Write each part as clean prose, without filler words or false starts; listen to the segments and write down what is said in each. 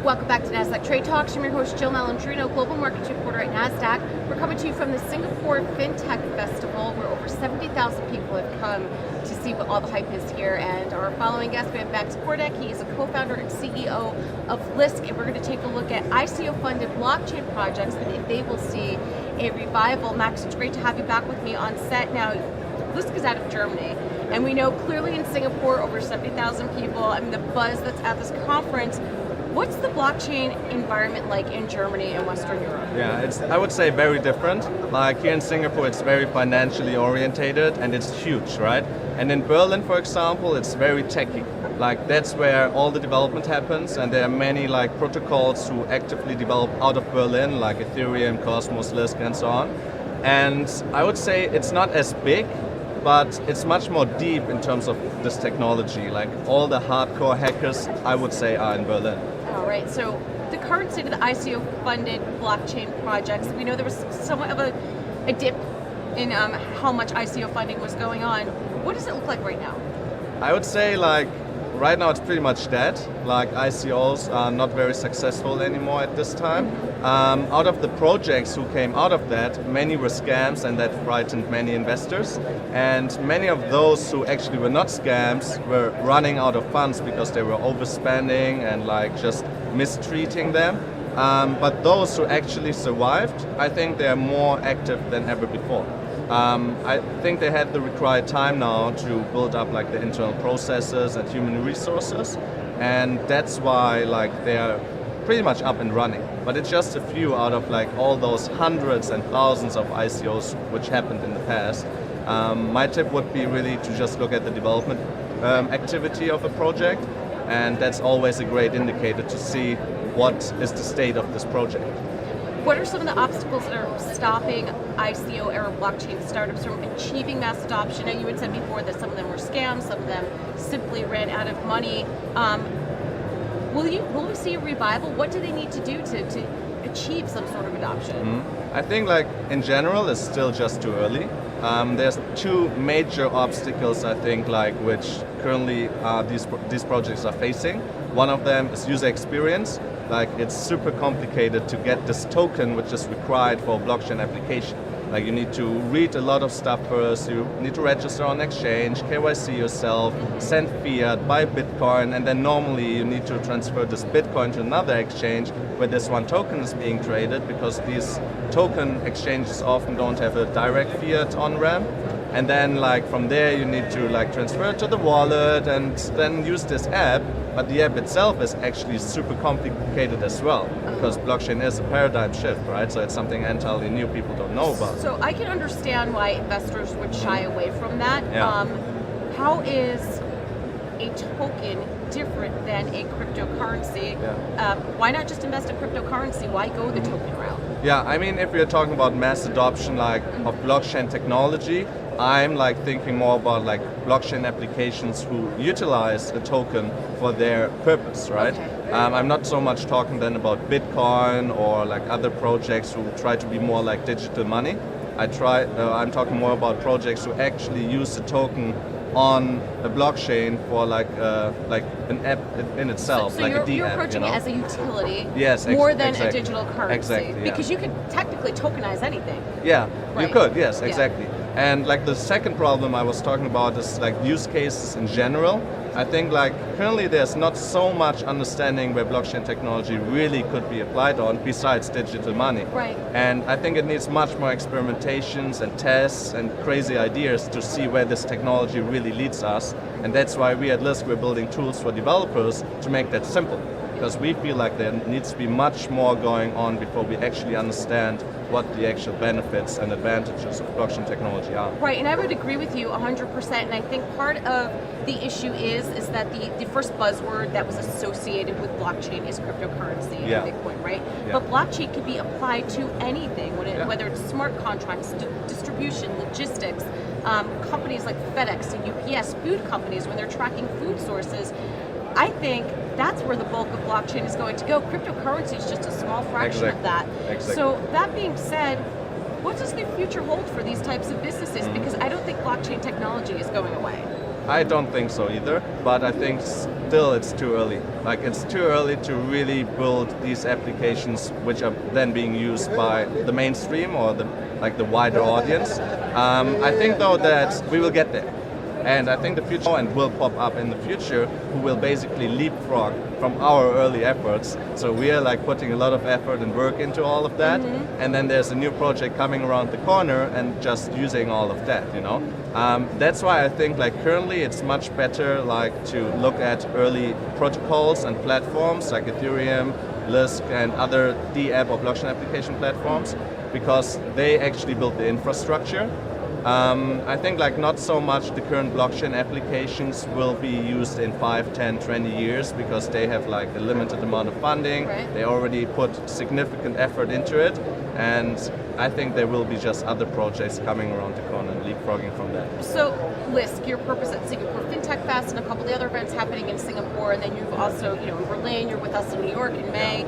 Welcome back to Nasdaq Trade Talks. I'm your host, Jill Malandrino, Global Markets Reporter at Nasdaq. We're coming to you from the Singapore Fintech Festival, where over 70,000 people have come to see what all the hype is here. And our following guest, we have Max Kordek. He is a co-founder and CEO of Lisk, and we're going to take a look at ICO-funded blockchain projects and if they will see a revival. Max, it's great to have you back with me on set. Now, Lisk is out of Germany, and we know clearly in Singapore, over 70,000 people. I mean, the buzz that's at this conference. What's the blockchain environment like in Germany and Western Europe? Yeah, it's, I would say, very different. Like here in Singapore, it's very financially orientated and it's huge, right? And in Berlin, for example, it's very techy. Like that's where all the development happens, and there are many like protocols who actively develop out of Berlin, like Ethereum, Cosmos, Lisk, and so on. And I would say it's not as big, but it's much more deep in terms of this technology. Like all the hardcore hackers, I would say, are in Berlin. All right, so the current state of the ICO-funded blockchain projects, we know there was somewhat of a dip in how much ICO funding was going on. What does it look like right now? I would say like right now it's pretty much dead. Like ICOs are not very successful anymore at this time. Out of the projects who came out of that, many were scams, and that frightened many investors. And many of those who actually were not scams were running out of funds because they were overspending and like just mistreating them. But those who actually survived, I think they are more active than ever before. I think they had the required time now to build up like the internal processes and human resources, and that's why like they're pretty much up and running. But it's just a few out of like all those hundreds and thousands of ICOs which happened in the past. My tip would be really to just look at the development activity of a project, and that's always a great indicator to see what is the state of this project. What are some of the obstacles that are stopping ICO-era blockchain startups from achieving mass adoption? Now, you had said before that some of them were scams, some of them simply ran out of money. Will we see a revival? What do they need to do to achieve some sort of adoption? I think like in general it's still just too early. There's two major obstacles I think like which currently these projects are facing. One of them is user experience. Like it's super complicated to get this token which is required for a blockchain application. Like you need to read a lot of stuff first, you need to register on exchange, KYC yourself, send fiat, buy Bitcoin, and then normally you need to transfer this Bitcoin to another exchange where this one token is being traded, because these token exchanges often don't have a direct fiat on-ramp. And then like from there you need to like transfer it to the wallet and then use this app. But the app itself is actually super complicated as well, because blockchain is a paradigm shift, right? So it's something entirely new people don't know about. So I can understand why investors would shy away from that. Yeah. How is a token different than a cryptocurrency? Yeah. Why not just invest in cryptocurrency? Why go the token route? Yeah, I mean, if we're talking about mass adoption like of blockchain technology, I'm like thinking more about like blockchain applications who utilize a token for their purpose, right? Okay. I'm not so much talking then about Bitcoin or like other projects who try to be more like digital money. I'm talking more about projects who actually use the token on a blockchain for like an app in itself, so like a D you're app. approaching it as a utility, yes, more than exactly. a digital currency. Exactly, yeah. Because you could technically tokenize anything. Yeah, right. You could, yes, Yeah. exactly. And like the second problem I was talking about is like use cases in general. I think like currently there's not so much understanding where blockchain technology really could be applied on besides digital money. Right. And I think it needs much more experimentations and tests and crazy ideas to see where this technology really leads us. And that's why we at Lisk, we're building tools for developers to make that simple. Because we feel like there needs to be much more going on before we actually understand what the actual benefits and advantages of blockchain technology are. Right, and I would agree with you 100%, and I think part of the issue is that the first buzzword that was associated with blockchain is cryptocurrency and Bitcoin, right? Yeah. But blockchain can be applied to anything, whether it's smart contracts, distribution, logistics, companies like FedEx and UPS, food companies, when they're tracking food sources. I think that's where the bulk of blockchain is going to go. Cryptocurrency is just a small fraction of that. Exactly. So that being said, What does the future hold for these types of businesses? Because I don't think blockchain technology is going away. I don't think so either, but I think still it's too early. Like it's too early to really build these applications which are then being used by the mainstream or the wider audience. I think though that we will get there. And I think the future and will pop up in the future who will basically leapfrog from our early efforts. So we are like putting a lot of effort and work into all of that. And then there's a new project coming around the corner and just using all of that, you know. That's why I think like currently it's much better like to look at early protocols and platforms like Ethereum, Lisk and other DApp or blockchain application platforms because they actually build the infrastructure. I think like not so much the current blockchain applications will be used in 5, 10, 20 years because they have like a limited amount of funding. Right. They already put significant effort into it, and I think there will be just other projects coming around the corner and leapfrogging from that. So, Lisk, your purpose at Singapore Fintech Fest and a couple of the other events happening in Singapore, and then you've also, in Berlin, you're with us in New York in May.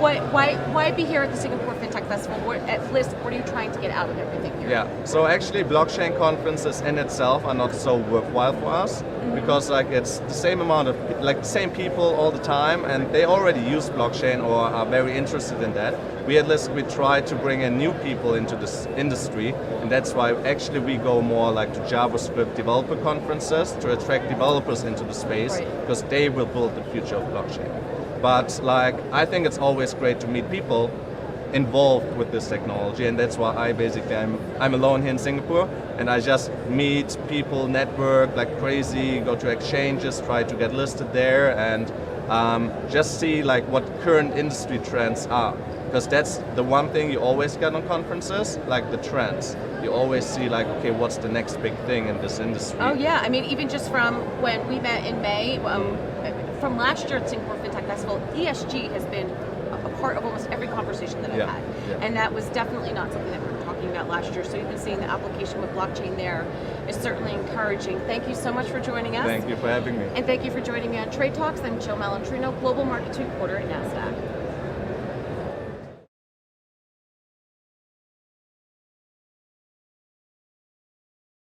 Why be here at the Singapore Fintech Festival? At Lisk, what are you trying to get out of everything here? Yeah, so actually blockchain conferences in itself are not so worthwhile for us because like it's the same amount of the same people all the time and they already use blockchain or are very interested in that. We at Lisk, we try to bring in new people into this industry, and that's why actually we go more like to JavaScript developer conferences to attract developers into the space because they will build the future of blockchain. But like I think it's always great to meet people involved with this technology, and that's why I'm alone here in Singapore, and I just meet people, network like crazy, go to exchanges, try to get listed there, and just see like what current industry trends are. Because that's the one thing you always get on conferences, like the trends. You always see like, okay, what's the next big thing in this industry? Oh yeah, I mean even just from when we met in May, from last year at Singapore Fintech Festival, ESG has been a part of almost every conversation that I've had. Yeah. And that was definitely not something that we were talking about last year. So even seeing the application with blockchain there is certainly encouraging. Thank you so much for joining us. Thank you for having me. And thank you for joining me on Trade Talks. I'm Jill Malandrino, Global Markets Reporter at Nasdaq.